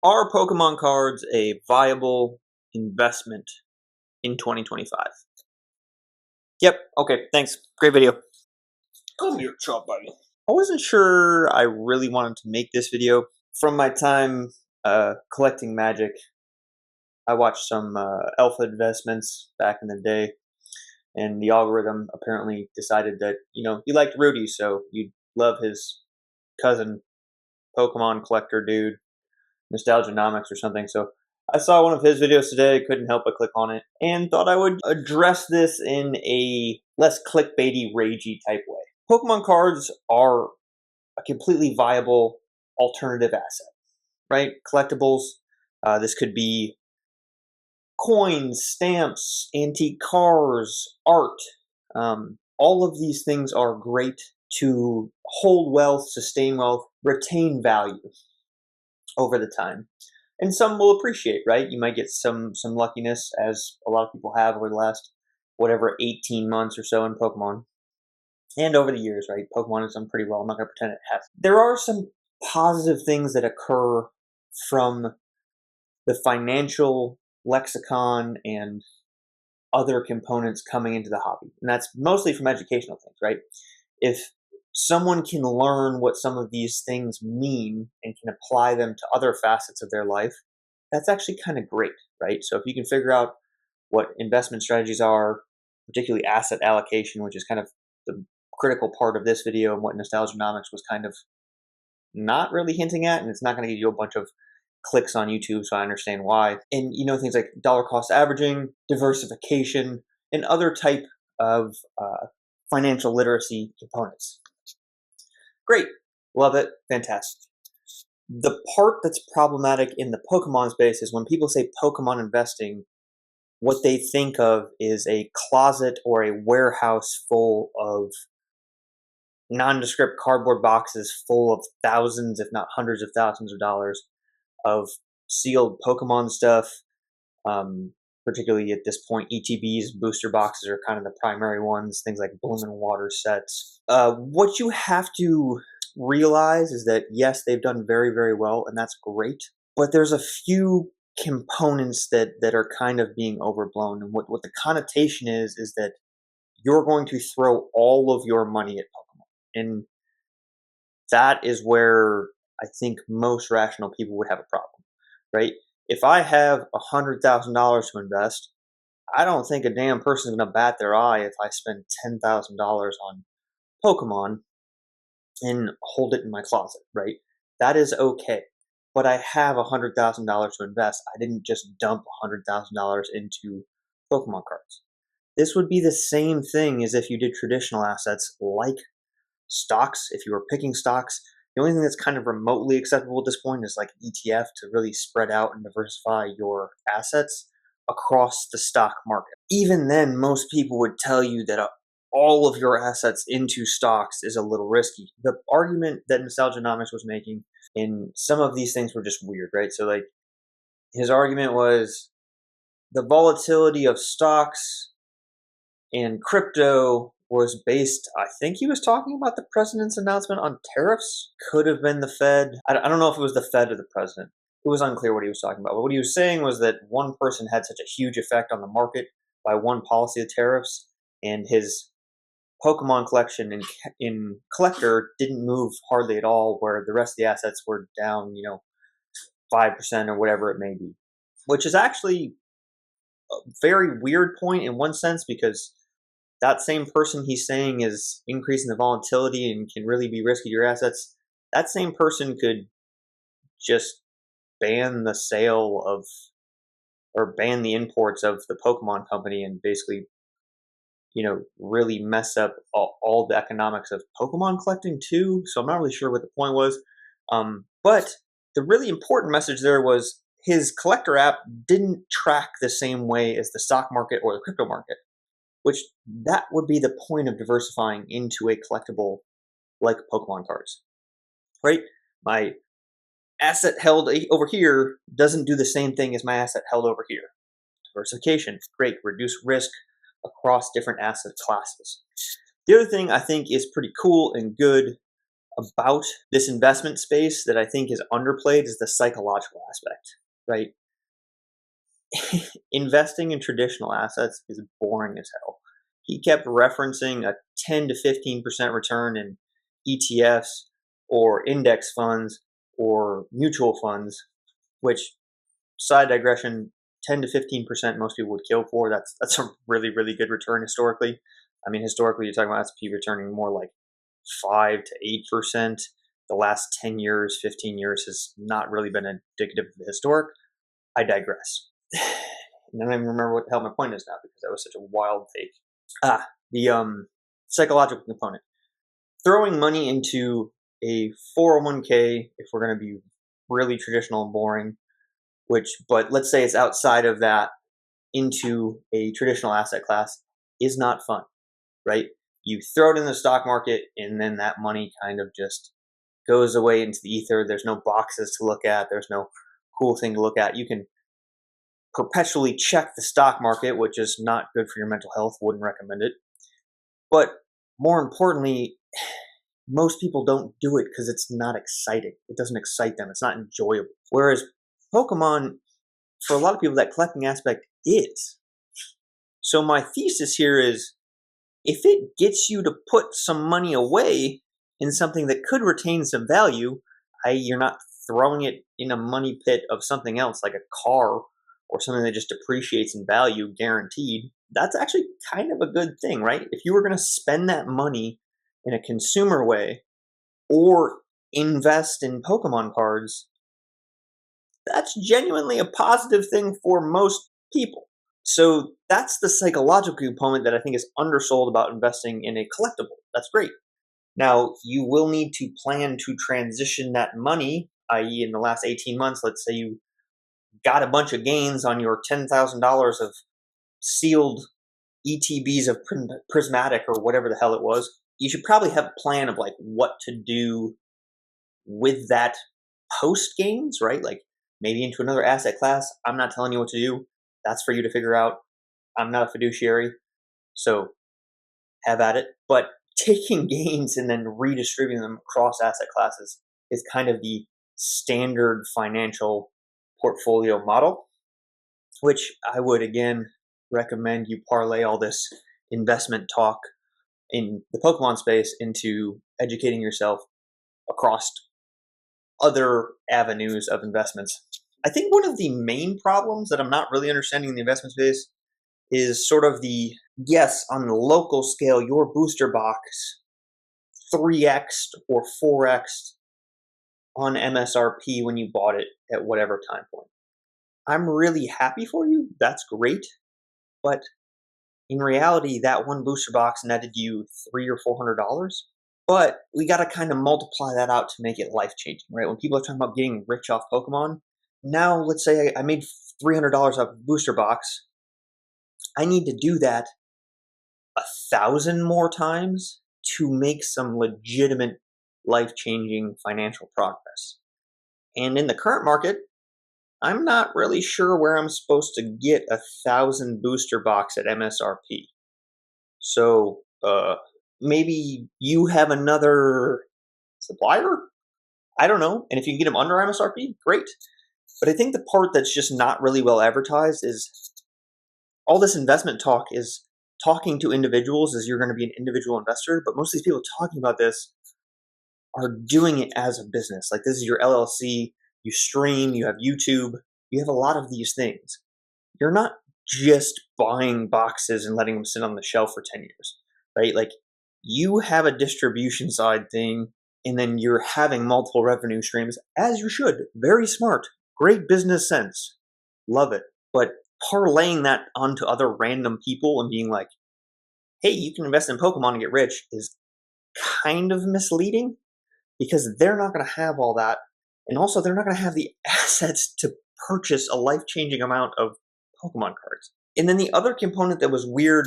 Are Pokemon cards a viable investment in 2025? Yep. Okay. Thanks. Great video. Come here, chop buddy. I wasn't sure I really wanted to make this video. From my time collecting Magic, I watched some alpha investments back in the day, and the algorithm apparently decided that, you liked Rudy, so you'd love his cousin, Pokemon collector dude, Nostalgia Nomics or something. So I saw one of his videos today, couldn't help but click on it, and thought I would address this in a less clickbaity, ragey type way. Pokemon cards are a completely viable alternative asset, right? Collectibles. This could be coins, stamps, antique cars, art. All of these things are great to hold wealth, sustain wealth, retain value over the time. And some will appreciate, right? You might get some luckiness, as a lot of people have over the last, 18 months or so in Pokemon. And over the years, right? Pokemon has done pretty well. I'm not going to pretend it has. There are some positive things that occur from the financial lexicon and other components coming into the hobby. And that's mostly from educational things, right? If someone can learn what some of these things mean and can apply them to other facets of their life, that's actually kind of great, right? So if you can figure out what investment strategies are, particularly asset allocation, which is kind of the critical part of this video and what Nostalgia Nomics was kind of not really hinting at, and it's not going to give you a bunch of clicks on YouTube, so I understand why. And things like dollar cost averaging, diversification, and other type of financial literacy components. Great, love it, fantastic. The part that's problematic in the Pokemon space is when people say Pokemon investing, what they think of is a closet or a warehouse full of nondescript cardboard boxes full of thousands, if not hundreds of thousands of dollars of sealed Pokemon stuff. Particularly at this point, ETBs, booster boxes are kind of the primary ones, things like Bloom and Water sets. What you have to realize is that, yes, they've done very, very well, and that's great, but there's a few components that are kind of being overblown. And what the connotation is that you're going to throw all of your money at Pokemon. And that is where I think most rational people would have a problem, right? If I have $100,000 to invest, I don't think a damn person is going to bat their eye if I spend $10,000 on Pokemon and hold it in my closet, right? That is okay. But I have $100,000 to invest. I didn't just dump $100,000 into Pokemon cards. This would be the same thing as if you did traditional assets like stocks. If you were picking stocks, the only thing that's kind of remotely acceptable at this point is like an ETF to really spread out and diversify your assets across the stock market. Even then, most people would tell you that all of your assets into stocks is a little risky. The argument that Nostalgia Nomics was making in some of these things were just weird, right? So like his argument was the volatility of stocks and crypto was based, I think he was talking about the president's announcement on tariffs. Could have been the Fed. I don't know if it was the Fed or the president. It was unclear what he was talking about. But what he was saying was that one person had such a huge effect on the market by one policy of tariffs, and his Pokemon collection in collector didn't move hardly at all, where the rest of the assets were down, 5% or whatever it may be. Which is actually a very weird point in one sense, because that same person he's saying is increasing the volatility and can really be risky to your assets, that same person could just ban the sale of, or ban the imports of the Pokemon company and basically, really mess up all the economics of Pokemon collecting too. So I'm not really sure what the point was. But the really important message there was his collector app didn't track the same way as the stock market or the crypto market, which that would be the point of diversifying into a collectible like Pokemon cards, right? My asset held over here doesn't do the same thing as my asset held over here. Diversification, great, reduce risk across different asset classes. The other thing I think is pretty cool and good about this investment space that I think is underplayed is the psychological aspect, right? Investing in traditional assets is boring as hell. He kept referencing a 10 to 15% return in ETFs or index funds or mutual funds, which, side digression, 10 to 15% most people would kill for. That's a really, really good return historically. I mean, historically, you're talking about S&P returning more like 5 to 8%. The last 10 years, 15 years has not really been indicative of the historic. I digress. And I don't even remember what the hell my point is now because that was such a wild take. The psychological component. Throwing money into a 401k, if we're going to be really traditional and boring, but let's say it's outside of that, into a traditional asset class is not fun, right? You throw it in the stock market and then that money kind of just goes away into the ether. There's no boxes to look at. There's no cool thing to look at. You can perpetually check the stock market, which is not good for your mental health. Wouldn't recommend it. But more importantly, most people don't do it because it's not exciting. It doesn't excite them. It's not enjoyable. Whereas Pokemon, for a lot of people, that collecting aspect is. So my thesis here is, if it gets you to put some money away in something that could retain some value, i.e. you're not throwing it in a money pit of something else like a car or something that just depreciates in value guaranteed, that's actually kind of a good thing, right? If you were going to spend that money in a consumer way or invest in Pokemon cards, that's genuinely a positive thing for most people. So that's the psychological component that I think is undersold about investing in a collectible. That's great. Now, you will need to plan to transition that money, i.e. in the last 18 months, let's say you got a bunch of gains on your $10,000 of sealed ETBs of Prismatic or whatever the hell it was. You should probably have a plan of like what to do with that post gains, right? Like maybe into another asset class. I'm not telling you what to do. That's for you to figure out. I'm not a fiduciary, so have at it. But taking gains and then redistributing them across asset classes is kind of the standard financial portfolio model, which I would again recommend you parlay all this investment talk in the Pokemon space into educating yourself across other avenues of investments. I think one of the main problems that I'm not really understanding in the investment space is sort of the, yes, on the local scale, your booster box 3x'd or 4x'd on MSRP when you bought it at whatever time point. I'm really happy for you. That's great. But in reality, that one booster box netted you $300 or $400. But we got to kind of multiply that out to make it life-changing, right? When people are talking about getting rich off Pokemon, now let's say I made $300 off a booster box. I need to do that 1,000 more times to make some legitimate life-changing financial progress. And in the current market, I'm not really sure where I'm supposed to get 1,000 booster box at MSRP. So maybe you have another supplier? I don't know. And if you can get them under MSRP, great. But I think the part that's just not really well advertised is all this investment talk is talking to individuals as you're going to be an individual investor. But most of these people talking about this are doing it as a business. Like this is your LLC, you stream, you have YouTube, you have a lot of these things. You're not just buying boxes and letting them sit on the shelf for 10 years, right? Like you have a distribution side thing, and then you're having multiple revenue streams, as you should. Very smart. Great business sense. Love it. But parlaying that onto other random people and being like, hey, you can invest in Pokemon and get rich is kind of misleading because they're not going to have all that. And also, they're not going to have the assets to purchase a life-changing amount of Pokemon cards. And then the other component that was weird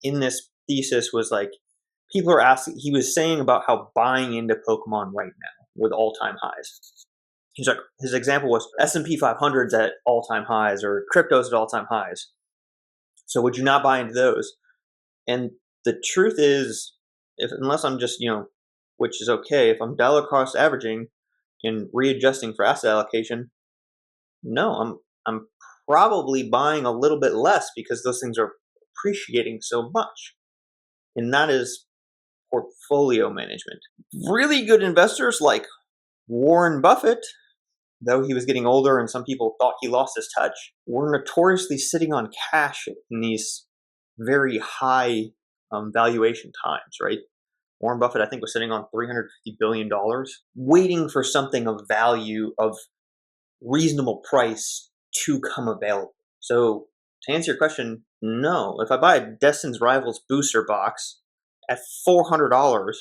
in this thesis was like, people are asking, he was saying about how buying into Pokemon right now with all-time highs. He's like, his example was S&P 500's at all-time highs or cryptos at all-time highs. So would you not buy into those? And the truth is, unless I'm just, which is okay. If I'm dollar cost averaging and readjusting for asset allocation, no, I'm probably buying a little bit less because those things are appreciating so much. And that is portfolio management. Really good investors like Warren Buffett, though he was getting older and some people thought he lost his touch, were notoriously sitting on cash in these very high valuation times, right? Warren Buffett, I think, was sitting on $350 billion, waiting for something of value, of reasonable price to come available. So, to answer your question, no. If I buy a Destin's Rivals booster box at $400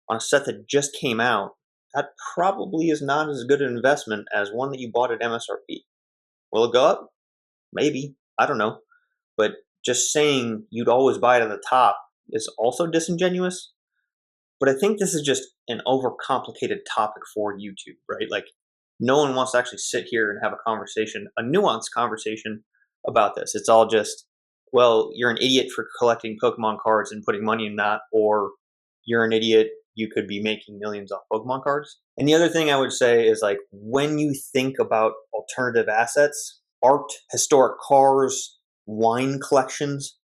on a set that just came out, that probably is not as good an investment as one that you bought at MSRP. Will it go up? Maybe. I don't know. But just saying you'd always buy it at the top is also disingenuous. But I think this is just an overcomplicated topic for YouTube, right? Like, no one wants to actually sit here and have a conversation, a nuanced conversation about this. It's all just, well, you're an idiot for collecting Pokemon cards and putting money in that, or you're an idiot, you could be making millions off Pokemon cards. And the other thing I would say is, like, when you think about alternative assets, art, historic cars, wine collections,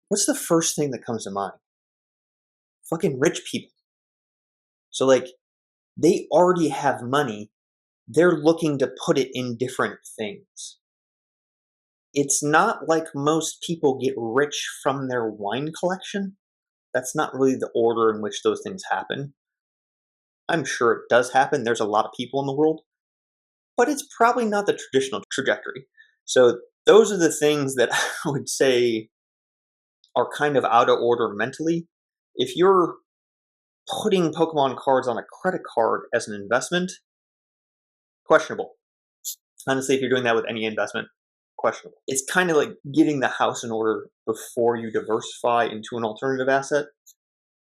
what's the first thing that comes to mind? Fucking rich people. So, like, they already have money. They're looking to put it in different things. It's not like most people get rich from their wine collection. That's not really the order in which those things happen. I'm sure it does happen. There's a lot of people in the world, but it's probably not the traditional trajectory. So those are the things that I would say are kind of out of order mentally. If you're putting Pokemon cards on a credit card as an investment, questionable. Honestly, if you're doing that with any investment, questionable. It's kind of like getting the house in order before you diversify into an alternative asset.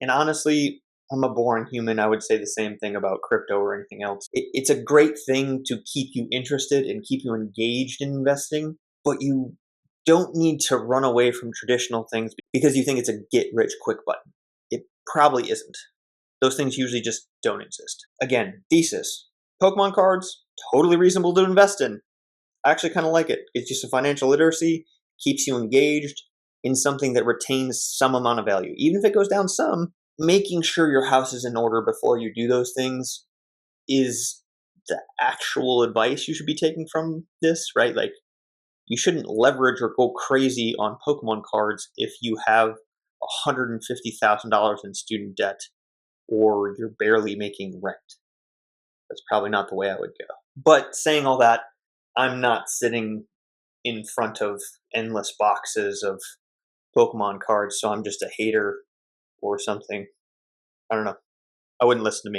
And honestly, I'm a boring human. I would say the same thing about crypto or anything else. It's a great thing to keep you interested and keep you engaged in investing, but you don't need to run away from traditional things because you think it's a get rich quick button. It probably isn't. Those things usually just don't exist. Again, thesis. Pokemon cards, totally reasonable to invest in. I actually kind of like it. It's just a financial literacy, keeps you engaged in something that retains some amount of value. Even if it goes down some, making sure your house is in order before you do those things is the actual advice you should be taking from this, right? Like, you shouldn't leverage or go crazy on Pokemon cards if you have $150,000 in student debt or you're barely making rent. That's probably not the way I would go. But saying all that, I'm not sitting in front of endless boxes of Pokemon cards, so I'm just a hater or something. I don't know. I wouldn't listen to me.